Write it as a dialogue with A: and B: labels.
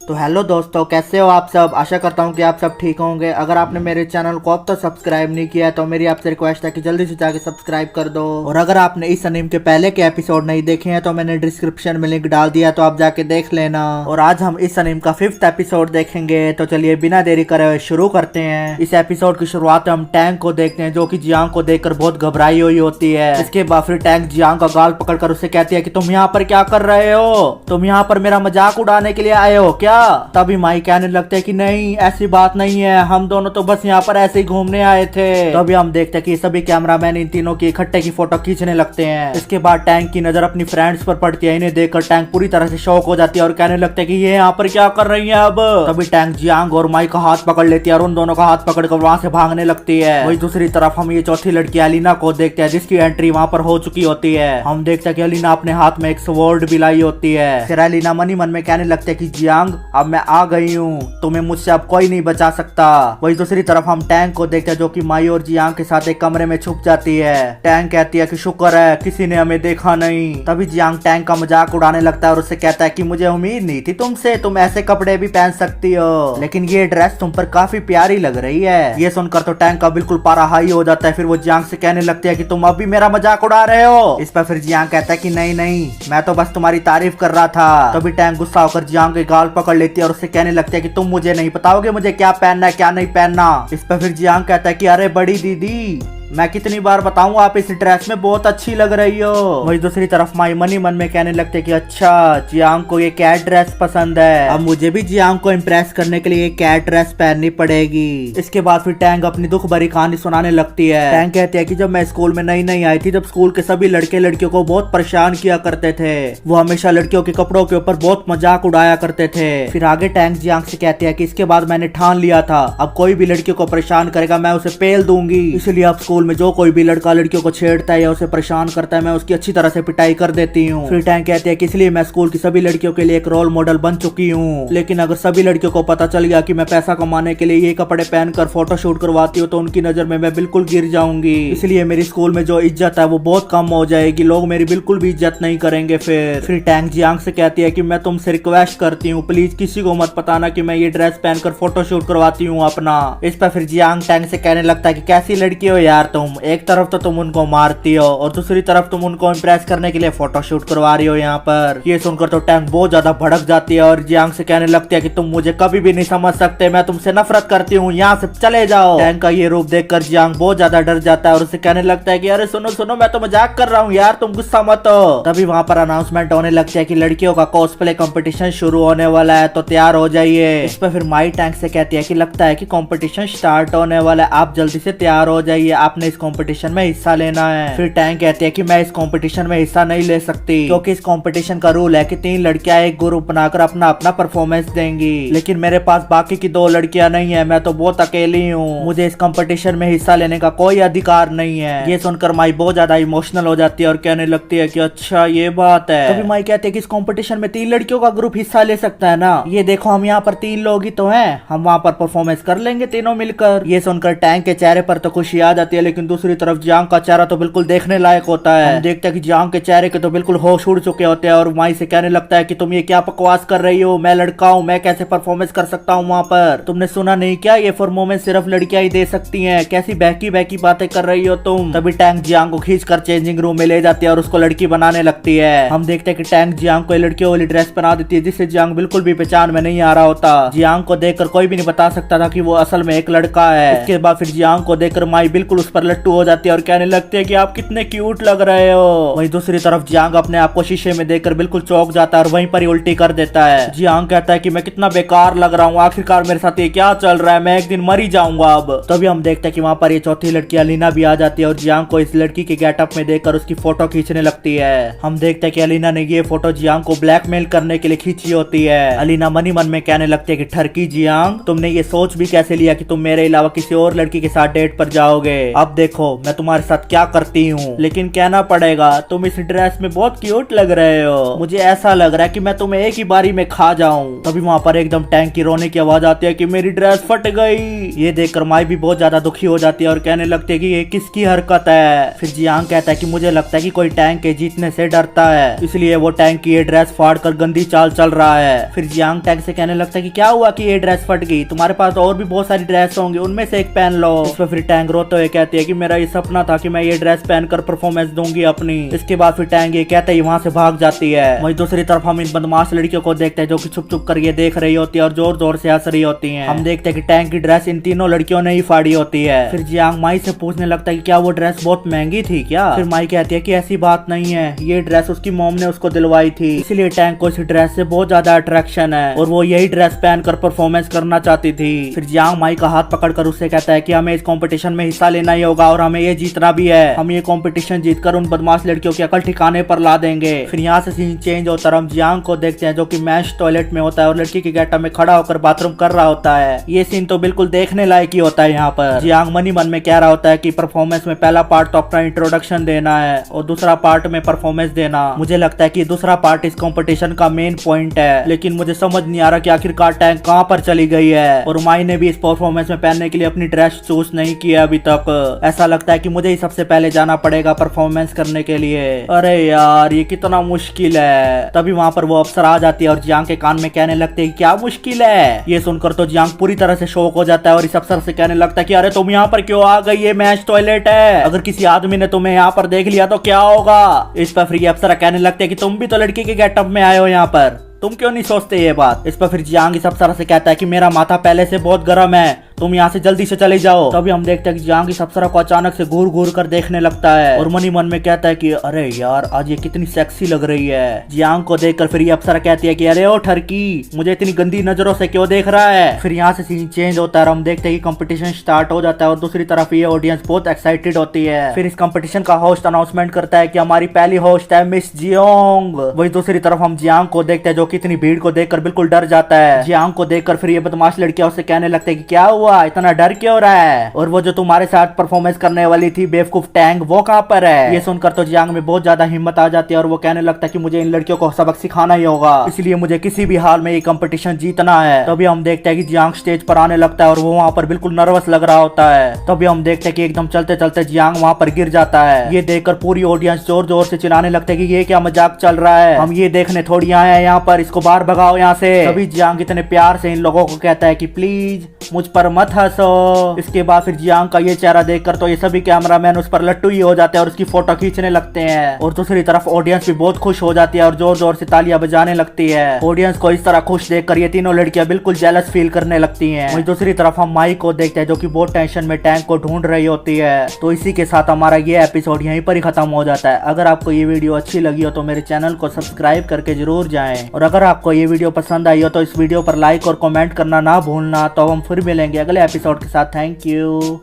A: तो हेलो दोस्तों, कैसे हो आप सब। आशा करता हूँ कि आप सब ठीक होंगे। अगर आपने मेरे चैनल को अब तक सब्सक्राइब नहीं किया है तो मेरी आपसे रिक्वेस्ट है कि जल्दी से जाके सब्सक्राइब कर दो। और अगर आपने इस अनीम के पहले के एपिसोड नहीं देखे हैं तो मैंने डिस्क्रिप्शन में लिंक डाल दिया, तो आप जाके देख लेना। और आज हम इस अनीम का 5th एपिसोड देखेंगे। तो चलिए बिना देरी करे हुए शुरू करते हैं। इस एपिसोड की शुरुआत में हम टैंक को देखते हैं, जो कि जियांग को देखकर बहुत घबराई हुई होती है। इसके बाद फिर टैंक जियांग का गाल पकड़कर उसे कहती है कि तुम यहाँ पर क्या कर रहे हो, तुम यहाँ पर मेरा मजाक उड़ाने के लिए आए हो क्या। तभी माई कहने लगते हैं कि नहीं, ऐसी बात नहीं है, हम दोनों तो बस यहाँ पर ऐसे ही घूमने आए थे। तभी हम देखते हैं कि सभी कैमरामैन इन तीनों की इकट्ठे की फोटो खींचने लगते हैं। इसके बाद टैंक की नजर अपनी फ्रेंड्स पर पड़ती है। इन्हें देखकर टैंक पूरी तरह से शॉक हो जाती है और कहने लगते हैं कि ये यहाँ पर क्या कर रही है। अब तभी टैंक जियांग और माई का हाथ पकड़ लेती है और उन दोनों का हाथ पकड़कर वहाँ से भागने लगती है। वही दूसरी तरफ हम ये चौथी लड़की एलिना को देखते हैं, जिसकी एंट्री वहाँ पर हो चुकी होती है। हम देखते हैं कि एलिना अपने हाथ में एक स्वॉर्ड भी लाई होती है। फिर एलिना मनी मन में कहने लगते हैं कि जियांग, अब मैं आ गई हूँ, तुम्हें मुझसे अब कोई नहीं बचा सकता। वही दूसरी तरफ हम टैंक को देखते हैं, जो कि माई और जियांग के साथ एक कमरे में छुप जाती है। टैंक कहती है कि शुक्र है किसी ने हमें देखा नहीं। तभी जियांग टैंक का मजाक उड़ाने लगता है और उससे कहता है कि मुझे उम्मीद नहीं थी तुमसे, तुम ऐसे कपड़े भी पहन सकती हो, लेकिन ये ड्रेस तुम पर काफी प्यारी लग रही है। ये सुनकर तो टैंक का बिल्कुल पारा हाई हो जाता है। फिर वो जियांग से कहने लगती है कि तुम अभी मेरा मजाक उड़ा रहे हो। इस पर फिर जियांग कहता है कि नहीं नहीं, मैं तो बस तुम्हारी तारीफ कर रहा था। तभी टैंक गुस्सा होकर जियांग के गाल पकड़ लेती है और उससे कहने लगती है कि तुम मुझे नहीं बताओगे मुझे क्या पहनना है क्या नहीं पहनना। इस पर फिर जियांग कहता है कि अरे बड़ी दीदी, मैं कितनी बार बताऊं, आप इस ड्रेस में बहुत अच्छी लग रही हो। वही दूसरी तरफ माई मनी मन में कहने लगते हैं कि अच्छा, जियांग को ये कैट ड्रेस पसंद है, अब मुझे भी जियांग को इम्प्रेस करने के लिए ये कैट ड्रेस पहननी पड़ेगी। इसके बाद फिर टैंक अपनी दुख भरी कहानी सुनाने लगती है। टैंक कहती है कि जब मैं स्कूल में नई नई आई थी, जब स्कूल के सभी लड़के लड़कियों को बहुत परेशान किया करते थे, वो हमेशा लड़कियों के कपड़ों के ऊपर बहुत मजाक उड़ाया करते थे। फिर आगे टैंक जियांग से कहती है कि इसके बाद मैंने ठान लिया था, अब कोई भी लड़कियों को परेशान करेगा मैं उसे पेल दूंगी। इसलिए अब स्कूल में जो कोई भी लड़का लड़कियों को छेड़ता है या उसे परेशान करता है, मैं उसकी अच्छी तरह से पिटाई कर देती हूँ। फिर टैंक कहते हैं कि इसलिए मैं स्कूल की सभी लड़कियों के लिए एक रोल मॉडल बन चुकी हूँ, लेकिन अगर सभी लड़कियों को पता चल गया कि मैं पैसा कमाने के लिए ये कपड़े पहनकर फोटो शूट करवाती हूँ तो उनकी नजर में मैं बिल्कुल गिर जाऊंगी। इसलिए मेरी स्कूल में जो इज्जत है वो बहुत कम हो जाएगी, लोग मेरी बिल्कुल भी इज्जत नहीं करेंगे। फिर टैंक जियांग से कहती है कि मैं तुमसे रिक्वेस्ट करती हूँ, प्लीज किसी को मत बताना कि मैं ये ड्रेस पहनकर फोटो शूट करवाती हूँ अपना। इस पर फिर जियांग टैंक से कहने लगता है कि कैसी लड़की हो यार तुम, एक तरफ तो तुम उनको मारती हो और दूसरी तरफ तुम उनको इम्प्रेस करने के लिए फोटो शूट करवा रही हो यहाँ पर। ये सुनकर तो टैंक बहुत ज्यादा भड़क जाती है और जियांग से कहने लगती है कि तुम मुझे कभी भी नहीं समझ सकते, मैं तुमसे नफरत करती हूँ, यहाँ से चले जाओ। टैंक का ये रूप देखकर जियांग बहुत ज्यादा डर जाता है और उसे कहने लगता है कि अरे सुनो सुनो, मैं तो मजाक कर रहा हूँ यार, तुम गुस्सा मत हो। तभी वहाँ पर अनाउंसमेंट होने लगती है कि लड़कियों का कॉस्प्ले कंपटीशन शुरू होने वाला है, तो तैयार हो जाइए। इस पर फिर माई टैंक से कहती है कि लगता है कि कंपटीशन स्टार्ट होने वाला है, आप जल्दी से तैयार हो जाइए, आपने इस कंपटीशन में हिस्सा लेना है। फिर टैंक कहती है कि मैं इस कंपटीशन में हिस्सा नहीं ले सकती, क्योंकि इस कंपटीशन का रूल है कि 3 लड़कियां एक ग्रुप बनाकर अपना अपना परफॉर्मेंस देंगी, लेकिन मेरे पास बाकी की 2 लड़कियां नहीं है, मैं तो बहुत अकेली हूँ, मुझे इस कंपटीशन में हिस्सा लेने का कोई अधिकार नहीं है। ये सुनकर माई बहुत ज्यादा इमोशनल हो जाती है और कहने लगती है कि अच्छा ये बात है। तभी माई कहते हैं कि इस कंपटीशन में 3 लड़कियों का ग्रुप हिस्सा ले सकता है ना, ये देखो हम यहाँ पर 3 लोग ही तो हैं, हम वहाँ पर परफॉर्मेंस कर लेंगे तीनों मिलकर। ये सुनकर टैंक के चेहरे पर तो खुशी आ जाती है, लेकिन दूसरी तरफ जियांग का चेहरा तो बिल्कुल देखने लायक होता है। हम देखते हैं कि जियांग के चेहरे के तो बिल्कुल होश उड़ चुके होते हैं और माई से कहने लगता है कि तुम ये क्या बकवास कर रही हो, मैं लड़का हूँ, मैं कैसे परफॉर्मेंस कर सकता हूँ वहाँ पर, तुमने सुना नहीं क्या, ये परफॉर्मेंस सिर्फ लड़कियां ही दे सकती हैं, कैसी बहकी बहकी बातें कर रही हो तुम। तभी टैंक जियांग को खींचकर चेंजिंग रूम में ले जाती है और उसको लड़की बनाने लगती है। हम देखते हैं कि टैंक जियांग को लड़कियों वाली ड्रेस पहना देती है, जिससे जियांग बिल्कुल भी पहचान में नहीं आ रहा होता। जियांग को देखकर कोई भी नहीं बता सकता था कि वो असल में एक लड़का है। इसके बाद फिर जियांग को देखकर माई बिल्कुल उस पर लट्टू हो जाती है और कहने लगती है कि आप कितने क्यूट लग रहे हो। वहीं दूसरी तरफ जियांग अपने आप को शीशे में देखकर बिल्कुल चौंक जाता है और वहीं पर ही उल्टी कर देता है। जियांग कहता है कि मैं कितना बेकार लग रहा हूँ, आखिरकार मेरे साथ ये क्या चल रहा है, मैं एक दिन मर ही जाऊंगा अब। तभी हम देखते हैं कि वहाँ पर ये चौथी लड़की अलीना भी आ जाती है और जियांग को इस लड़की के गेटअप में देखकर उसकी फोटो खींचने लगती है। हम देखते हैं कि अलीना ने ये फोटो जियांग को ब्लैकमेल करने के लिए खींची होती है। अलीना मनी मन में कहने लगती है कि ठरकी जियांग, तुमने ये सोच भी कैसे लिया कि तुम मेरे अलावा किसी और लड़की के साथ डेट पर जाओगे, अब देखो मैं तुम्हारे साथ क्या करती हूँ, लेकिन कहना पड़ेगा तुम इस ड्रेस में बहुत क्यूट लग रहे हो। मुझे ऐसा लग रहा है कि मैं तुम्हें एक ही बारी में खा जाऊं। तभी वहाँ पर एकदम टैंक की रोने की आवाज आती है कि मेरी ड्रेस फट गई। ये देखकर माई भी बहुत ज्यादा दुखी हो जाती है और कहने लगती है कि ये किसकी हरकत है। फिर जियांग कहता है कि मुझे लगता है कि कोई टैंक के जीतने से डरता है, इसलिए वो टैंक की ये ड्रेस फाड़ कर गंदी चाल चल रहा है। फिर जियांग टैंक से कहने लगता है कि क्या हुआ कि ये ड्रेस फट गई, तुम्हारे पास और भी बहुत सारी ड्रेस होंगी, उनमें से एक पहन लो। इस पर फिर टैंक रोते हुए कहती है कि मेरा ये सपना था कि मैं ये ड्रेस पहनकर परफॉर्मेंस दूंगी अपनी। इसके बाद फिर टैंक ये कहते ही वहाँ से भाग जाती है। वहीं दूसरी तरफ हम इन बदमाश लड़कियों को देखते हैं जो कि छुप छुप कर ये देख रही होती है और जोर जोर से हंस रही होती हैं। हम देखते हैं कि टैंक की ड्रेस इन तीनों लड़कियों ने ही फाड़ी होती है। फिर जियांग माई से पूछने लगता है कि क्या वो ड्रेस बहुत महंगी थी क्या। फिर माई कहती है कि ऐसी बात नहीं है, ये ड्रेस उसकी मॉम ने उसको दिलवाई थी, इसलिए टैंक को इस ड्रेस से बहुत ज्यादा अट्रैक्शन है और वो यही ड्रेस पहनकर परफॉर्मेंस करना चाहती थी। फिर जियांग माई का हाथ पकड़कर उससे कहता है कि हमें इस कंपटीशन में हिस्सा लेना ही होगा और हमें ये जीतना भी है। हम ये कंपटीशन जीतकर उन बदमाश लड़कियों की अकल ठिकाने पर ला देंगे। फिर यहाँ से सीन चेंज होता है, हम जियांग को देखते हैं जो कि मैश टॉयलेट में होता है और लड़की के गेटअप में खड़ा होकर बाथरूम कर रहा होता है। ये सीन तो बिल्कुल देखने लायक ही होता है। यहाँ पर जियांग मनी मन में कह रहा होता है कि परफॉर्मेंस में पहला पार्ट तो अपना इंट्रोडक्शन देना है और दूसरा पार्ट में परफॉर्मेंस देना। मुझे लगता है कि दूसरा पार्ट इस कंपटीशन का मेन पॉइंट है, लेकिन मुझे समझ नहीं आ रहा कि आखिरकार टैंक कहाँ पर चली गई है और माई ने भी इस परफॉर्मेंस में पहनने के लिए अपनी ड्रेस चूज नहीं किया अभी तक। ऐसा लगता है कि मुझे ही सबसे पहले जाना पड़ेगा परफॉर्मेंस करने के लिए। अरे यार ये कितना मुश्किल है। तभी वहाँ पर वो अफसर आ जाती है और जियांग के कान में कहने लगते हैं क्या मुश्किल है। ये सुनकर तो जियांग पूरी तरह से शॉक हो जाता है और इस अफसर से कहने लगता है कि अरे तुम यहाँ पर क्यों आ गई, ये मैच टॉयलेट है, अगर किसी आदमी ने तुम्हें यहाँ पर देख लिया तो क्या होगा। इस पर फिर ये अफसर कहने लगते हैं कि तुम भी तो लड़की के गेटअप में आए हो यहाँ पर, तुम क्यों नहीं सोचते ये बात। इस पर फिर जियांग इस अफसर से कहता है कि मेरा माथा पहले से बहुत गर्म है, तुम यहाँ से जल्दी से चले जाओ। तभी हम देखते हैं कि जियांग इस अप्सरा को अचानक से घूर घूर कर देखने लगता है और मनी मन में कहता है कि अरे यार आज ये कितनी सेक्सी लग रही है। जियांग को देखकर फिर ये अप्सरा कहती है कि अरे ओ ठरकी, मुझे इतनी गंदी नजरों से क्यों देख रहा है। फिर यहाँ से सीन चेंज होता है और हम देखते हैं कि कंपटीशन स्टार्ट हो जाता है और दूसरी तरफ ये ऑडियंस बहुत एक्साइटेड होती है। फिर इस कंपटीशन का होस्ट अनाउंसमेंट करता है कि हमारी पहली होस्ट है मिस जियोंग। वही दूसरी तरफ हम जियांग को देखते हैं जो कि इतनी भीड़ को देखकर बिल्कुल डर जाता है। जियांग को देखकर फिर ये बदमाश लड़कियां उससे कहने लगते हैं कि क्या हुआ, इतना डर क्यों रहा है, और वो जो तुम्हारे साथ परफॉर्मेंस करने वाली थी बेवकूफ टैंक वो कहाँ पर है। ये सुनकर तो जियांग में बहुत ज्यादा हिम्मत आ जाती है और वो कहने लगता है कि मुझे इन लड़कियों को सबक सिखाना ही होगा, इसलिए मुझे किसी भी हाल में ये कंपटीशन जीतना है। तभी हम देखते हैं कि जियांग स्टेज पर आने लगता है और वो वहाँ पर बिल्कुल नर्वस लग रहा होता है। तभी हम देखते हैं कि एकदम चलते चलते जियांग वहाँ पर गिर जाता है। ये देखकर पूरी ऑडियंस जोर जोर से चिल्लाने लगते हैं कि ये क्या मजाक चल रहा है, हम ये देखने थोड़ी आए हैं यहाँ पर, इसको बाहर भगाओ यहाँ से। तभी जियांग इतने प्यार से इन लोगों को कहता है कि प्लीज मुझ पर मत हंसो। इसके बाद फिर जियांग का ये चेहरा देखकर तो ये सभी कैमरामैन उस पर लट्टू ही हो जाते हैं और उसकी फोटो खींचने लगते हैं और दूसरी तरफ ऑडियंस भी बहुत खुश हो जाती है और जोर जोर से तालियां बजाने लगती है। ऑडियंस को इस तरह खुश देखकर ये तीनों लड़कियां बिल्कुल जेलस फील करने लगती हैं। वहीं दूसरी तरफ हम माई को देखते हैं जो कि बहुत टेंशन में टैंक को ढूंढ रही होती है। तो इसी के साथ हमारा ये एपिसोड यहीं पर ही खत्म हो जाता है। अगर आपको ये वीडियो अच्छी लगी हो तो मेरे चैनल को सब्सक्राइब करके जरूर जाएं और अगर आपको ये वीडियो पसंद आई हो तो इस वीडियो पर लाइक और कमेंट करना ना भूलना। तो हम फिर मिलेंगे अगले एपिसोड के साथ। Thank you.